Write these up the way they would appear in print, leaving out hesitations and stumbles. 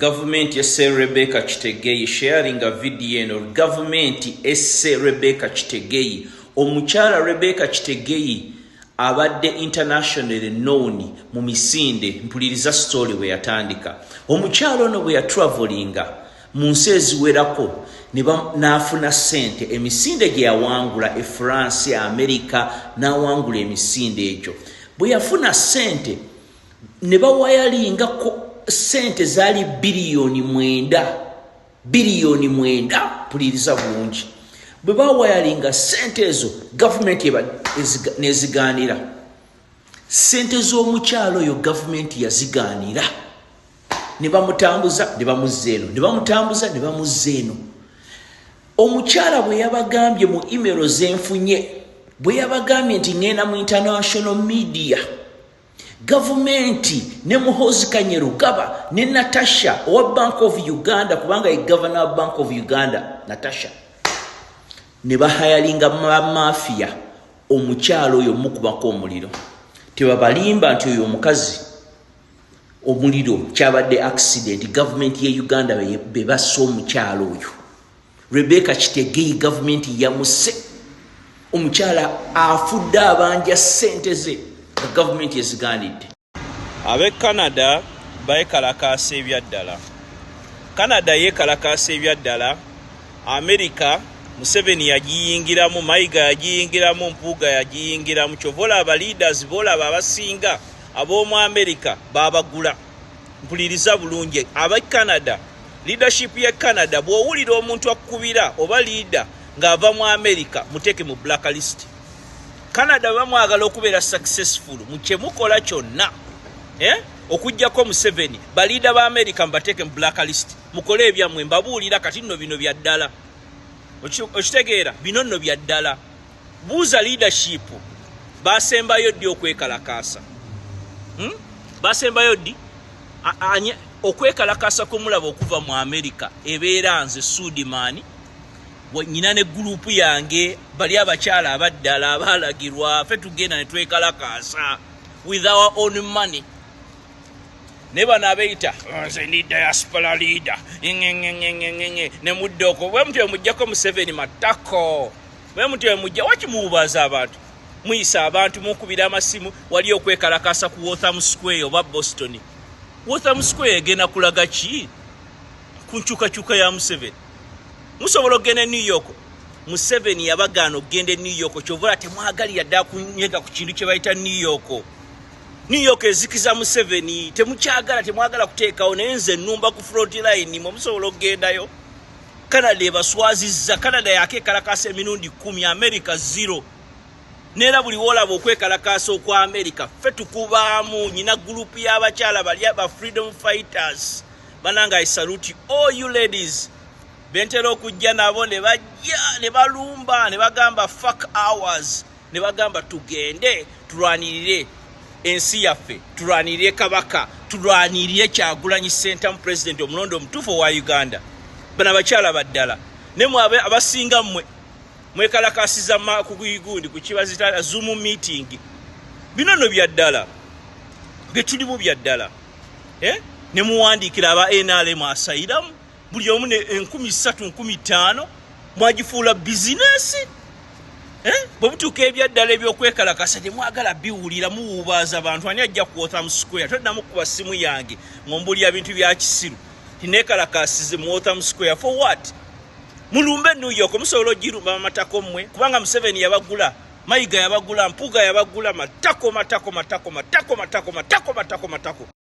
Government esse Rebecca Chitegeyi sharing a video eno. Government esse Rebecca Chitegeyi. Omukyala Rebecca Chitegeyi abadde internationally known mu misinde mpuliriza story we yatandika. Omukyala ono bwe yatravelinga mu nsi eziwerako n'afuna ssente emisinde gye yawangula e France, America n'awangula emisinde egyo. Bwe yafuna ssente ne bawayalingako sente zali biliyoni 9 puliriza bulungi. Bwe bawayalinga sente ezo government neziganira. Sente z'omukyalo oyo government yaziganira. Ne bamutambuza ne bamuzzeeno, ne bamutambuza ne bamuzzeeno. Omukyala bwe yabagambye mu email zenfunye, bwe yabagambye nti ngenda mu international media, gavumenti ne Muhoozi Kanyerugaba ne Natasha owa Bank of Uganda, kubanga ye governor wa Bank of Uganda Natasha, ne bahayalinga mafia omukyalo oyo mukubako omuliro. Tebabalimba nti oyo omukazi omuliro kyabadde accident. Government ye Uganda bebassa omukyalo oyo. Rebecca Chitegeyi government yamuse. Omukyala afudde abanja sente ze government yeziganidde. Abe Canada bayekalakaasa ebyaddala. Canada yekalakaasa ebyaddala. America Museveni yagiyingiramu, Mayiga yagiyingiramu, Mpuuga yagiyingiramu. Kyovola aba leaders bola abasinga ab'omu America babagula. Mpuliriza bulungi aba Canada, leadership ya Canada bw'owulira omuntu akukubira oba leader ng'ava mu America muteke mu blacklist. Canada bamwagala okubeera successful mu kye mukola kyonna. Okujjako Museveni ba leader ba America mbateke mu blacklist. Mukole ebyammwe mbabuulira kati nno bino bya ddala. Okitegeera bino nno bya ddala. Buuza leadership basembayo ddi okwekalakaasa. Basembayo ddi okwekalakaasa kumulaba okuva mu America ebeera nze Sudiman nyina ne gurupu yange bali abakyala abaddala abalagirwa ffe tugenda ne twekalakaasa with our own money. Ne bano abeeyita nze ndi diaspora leader ne muddoko bwe mutyo mujjako Museveni matako bwe mutyo mujja wakimububaza abantu muyisa abantu mukubira amasimu wali okwekalakaasa ku Waltham Square oba Boston. Waltham Square egenda kulaga ki ku nkyukakyuka ya Museveni. Musobola okugenda New York. Museveni yabagaana okugenda New York kyovola temwagalira ddala kunyega ku kintu kye bayita New York. New York ezikiza Museveni temukyagala, temwagala kuteekawo naye nze nnumba ku front line musobola okugendayo. Canada ebaswazizza. Canada yakeekalakaasa emirundi 10, America 0. Neera buli wolaba okwekalakaasa okwa America ffe tukubaamu. Nyina gurupu y'abakyala bali aba freedom fighters. Bananga I salute all you ladies. Bentera okujja nabo ne bajja ne balumba ne bagamba fuck hours, ne bagamba tugende tulwanirire ensi yaffe, tulwanirire Kabaka, tulwanirire Kyagulanyi Ssentamu president omulondo omutuufu wa Uganda. Bana bakyala baddala ne mwabe abasinga mmwe mwekalakasiza kuguyigundi ku kibazita Zoom meeting. Bino nno bya ddala bye tulimu bya ddala. Ne muwandiikira aba NRM asayiramu buli omu ne 13,000 mwagifuula bizinesi. Bwe butuuka ebyaddala ebyokwekalakasa temwagala biwulira muwuubaaza abantu. Ani ajja ku Waltham Square toddamu kuba simu yange ng'ombulira bintu bya kisiru tineekalakasize mu Waltham Square for what? Mulumbe New York musobola ogirumba matako mmwe kubanga Museveni yabagula, Mayiga yabagula, Mpuuga yabagula matako.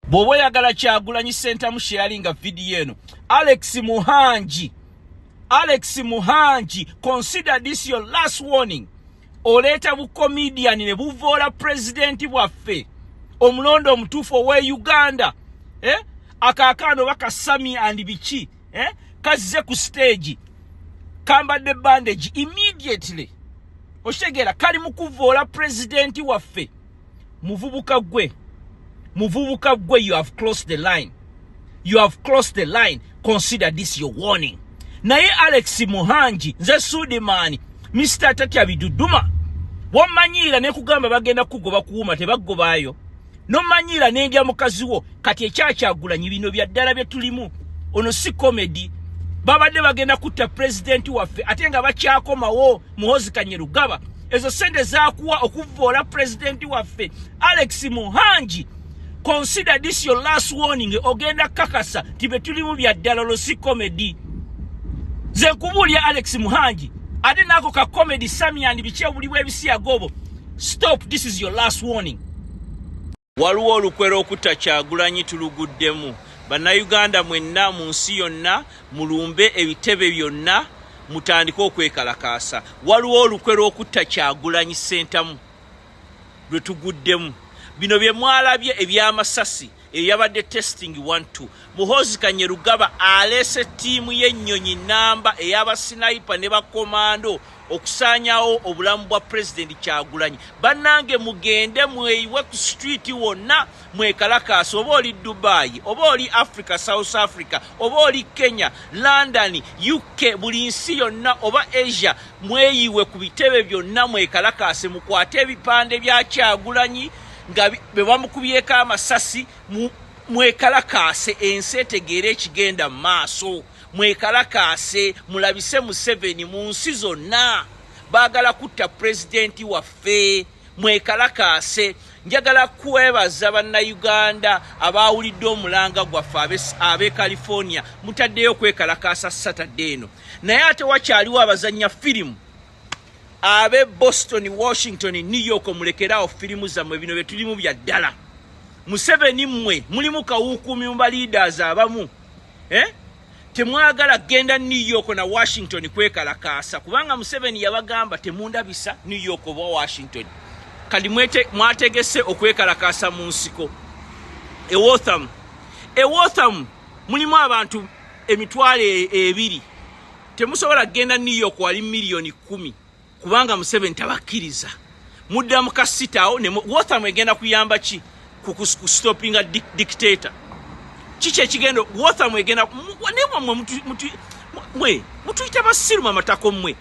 Bw'oba oyagala Kyagulanyi Ssentamu sharinga video eno. Alex Muhangi, consider this your last warning. Oleeta bu comedian ne buvoola president bwaffe omulondo omutuufu owe Uganda. Akaakaano baka Sami and biki kazze ku stage kambadde bandage immediately. Okitegeera kali mu kuvoola president waffe. Muvubuka gwe you have crossed the line. Consider this your warning. Naye Alex Muhangi nze Sudiman Mr. Tatya Biduduma wamanyira ne kugamba bagenda kugoba kuuma tebagobaayo. No manyira n'endya mukazi wo kati Kyagulanyi bino bya ddala bye tulimu. ono si comedy. Babadde bagenda kutta president waffe ate nga bakyakomawo Muhoozi Kanyerugaba. Ezo sente zaakuwa okuvoola president waffe Alex Muhangi. Consider this your last warning. Ogenda kakasa tibe tulimu bya ddala si comedy. Ze nkubulya Alex Muhangi ate nako ka comedy Samian biche buliwe ebisiya gobo. Stop, this is your last warning. Waliwo olukwero okutta Kyagulanyi tuluguddemu. Bannayuganda mwenna mu nsi yonna mulumbe ebitebe byonna mutandika okwekalakaasa. Waliwo olukwero okutta Kyagulanyi Ssentamu lwe tuguddemu. Bino bye mwalabye ebyamasasi eyabadde testing 1-2. Muhoozi Kanyerugaba alese tiimu y'ennyonyi namba ey'abasniper ne bakomando okusaanyawo obulamu bwa President Kyagulanyi. Bannange mugende mweyiwe ku street wonna mwekalakaasa, oba oli Dubai, oba oli Africa, South Africa, oba oli Kenya, London, UK, buli nsi yonna oba Asia, mweyiwe ku bitebe byonna mwekalakaase mukwate ebipande bya Kyagulanyi nga bebamukubyeko amasasi mwekalakaase ensi etegeera ekigenda mu maaso. Mwekalakaase mulabise Museveni mu nsi zonna baagala kutta pulezidenti waffe. Mwekalakaase. Njagala kwebaza bannayuganda abaawulidde omulanga gwaffe ab'e California mutaddeyo kwekalakaasa Saturday eno. Naye ate wakyaliwo abazannya firimu ab'e Boston, Washington, New York mulekerawo firimu zammwe bino bye tulimu bya ddala. Museveni mmwe mulimu kawuukumi mu leaders abamu. Temwagala genda New York na Washington kwekalakaasa kubanga Museveni yabagamba temundabisa New York oba Washington. Kadi mwategese okwekalakaasa mu nsiko. Ewotham mulimu abantu emitwalo 2. Temusobola genda New York wali milioni 10 kubanga Museveni tabakkiriza. Mudda mu kasitawo ne Wotham egenda kuyamba ki ku stoppinga dictator. Chiche chigendo Wotham egenda mwe mutuyita basiru mamatako mmwe.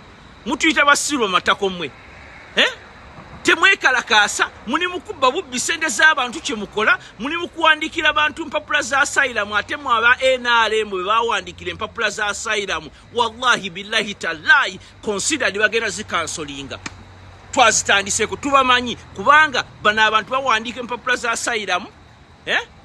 Mutuyita basiru mamatako mmwe. Temwekalakaasa muli mukubba bubbi sente z'abantu kye mukola, muli mukuwandikira abantu mpapula za asylum ate mu aba NRM bwe baawandikira empapula za asylum. Wallahi billahi tallahi consider bagenda zikansolinga. Twazitandiseko tubamanyi kubanga bana abantu bawandika empapula za asylum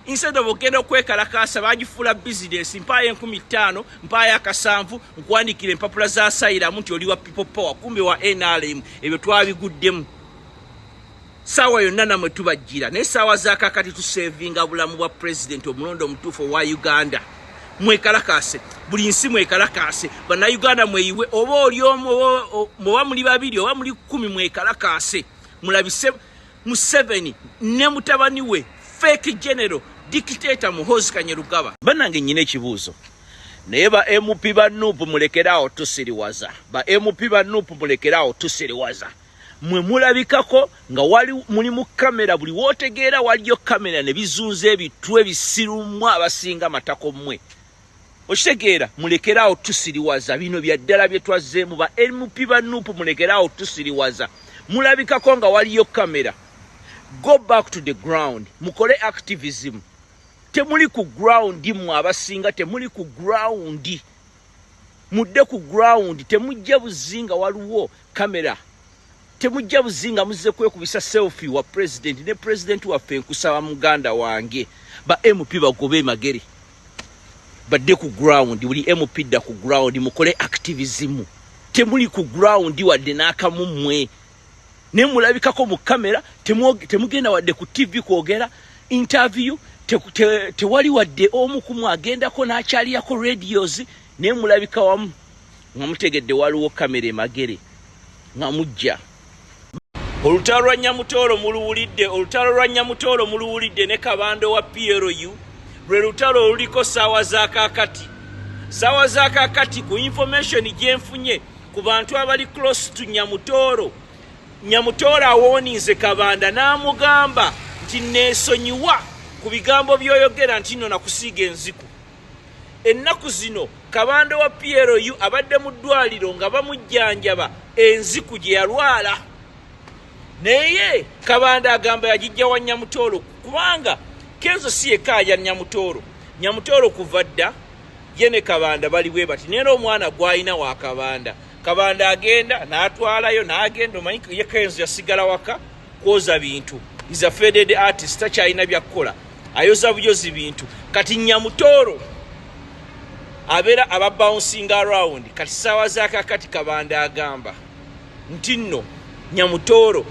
instead of ogenda okwekalakaasa bagifuula business mpaya 15 mpaya 7 nkwandikira empapula za asylum nti oli wa people power kumbe wa NRM. Ebyo twabiguddemu sawa yonna namwe tubajjira naye sawa zakakati tusevinga bulamu bwa president omulondo omutuufu wa Uganda. Mwekalakaase buli nsi mwekalakaase. Bannayuganda mweyiwe oba oli omu oba muli 2 oba muli 10 mwekalakaase. Mulabise Museveni ne mutabani we fake general dictator Muhoozi Kanyerugaba. Bannange nnyina ekibuuzo naye ba MP ba Nuupu mulekerawo tusiriwaza. Ba MP ba Nuupu mulekerawo tusiriwaza. Mwe mulabikako nga wali muli mu kamera buli wootegeera waliyo kamera ne bizunze ebitwe bisirumwa abasinga matako mmwe. Okitegeera mulekerawo tusiriwaza. Bino bya ddala bye twazzeemu. Ba MP ba Nuupu mulekerawo tusiriwaza. Mulabikako nga waliyo kamera. Go back to the ground. Mukole activism. Temuli ku ground mwe abasinga temuli ku ground. Mudde ku ground temujja buzinga waliwo kamera. Temujja buzinga muzze kwekubisa selfie wa president ne president waffe nkusaba muganda wange. Ba MP bagobe magere. Badde ku ground buli MP dda ku ground mukole activism. Temuli ku ground wadde n'akamumwe. Ne mulabikako mu kamera temugenda wadde ku TV kwogera interview tewali wadde omu kumwe agendako n'akyaliyako radios ne mulabika wamu nga mutegedde waliwo kamera emagere nga mujja. Olutalo lwa Nyamutoolo muluwulidde ne Kabando wa PLU lwe lutalo oluliko saawa za kaakati. Saawa za kaakati ku information gyenfunye ku bantu abali close to Nyamutoolo. Nyamutoolo awoninze Kabanda n'amugamba nti neesonyiwa ku bigambo by'oyogera nti nno nakusiiga enziku. Ennaku zino Kabanda wa PLU abadde mu ddwaliro nga bamujjanjaba enziku gye yalwala. Naye Kabanda agamba yagijja wa Nyamutoolo kubanga Kenzo si yekka ya Nyamutoolo. Nyamutoolo kuva dda yene Kabanda bali bwe bati nero omwana gwayina wa Kabanda agenda n'atwalayo n'agenda omanyi ye Kenzo yasigala waka kwoza bintu is a faded artist takyalina byakukola ayoza buyozi bintu kati Nyamutoro abeera aba bouncing around kati sawa zakakati Kabanda agamba nti nno Nyamutoro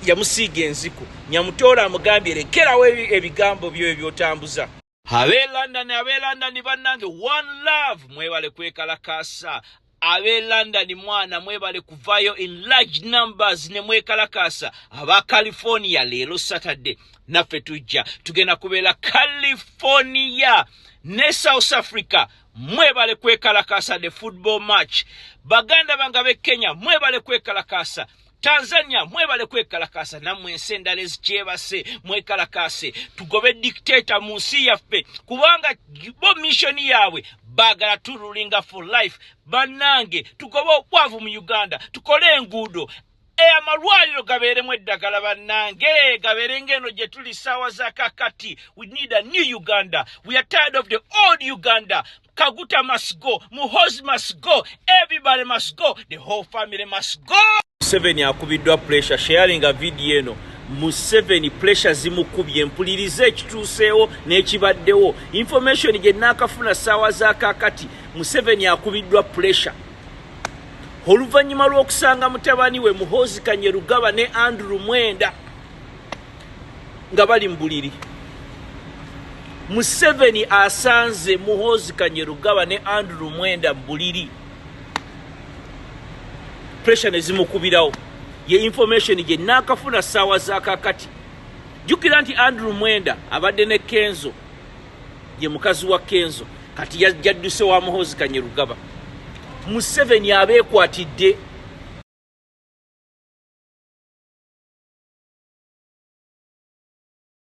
yamusiga enziko Nyamutoro amugambye lekerawo ebigambo byo ebyotambuza abe London bannange one love mwebale kwekalakasa abe London mwana mwebale kuvayo in large numbers ne mwekalakasa aba California leero Saturday naffe tujja tugenda kubeera California ne South Africa mwebale kwekalakasa the football match baganda bangabe Kenya mwebale kwekalakasa Tanzania mwebale kwekalakasa namwe ensendale zikyebase mwekalakase tugobe dictator mu nsi yaffe kubanga bo mission yaabwe bagala turulinga for life bannange tugobe obwavu mu Uganda tukole enguudo amalwaliro gabeeremu eddagala bannange gabeere ngeno gye tuli ssaawa za kakati. We need a new Uganda. We are tired of the old Uganda. Kaguta must go, Muhoozi must go, everybody must go, the whole family must go. Museveni akubiddwa pressure sharing a video eno. Museveni pressure zimukubye mpulirize ekituuseewo n'ekibaddewo information gye nakafuna ssaawa za kakati. Museveni akubiddwa pressure oluvannyuma lw'okusanga mutabani we Muhoozi Kanyerugaba ne Andrew Mwenda nga bali mu buliri. Museveni asanze Muhoozi Kanyerugaba ne Andrew Mwenda mu buliri. Pressure ne zimukubirawo ye information gye nakafuna ssaawa za kakati. Jjukira nti Andrew Mwenda abadde ne Kenzo ye mukazi wa Kenzo kati yadduse wa Muhoozi Kanyerugaba. Museveni abeekwatidde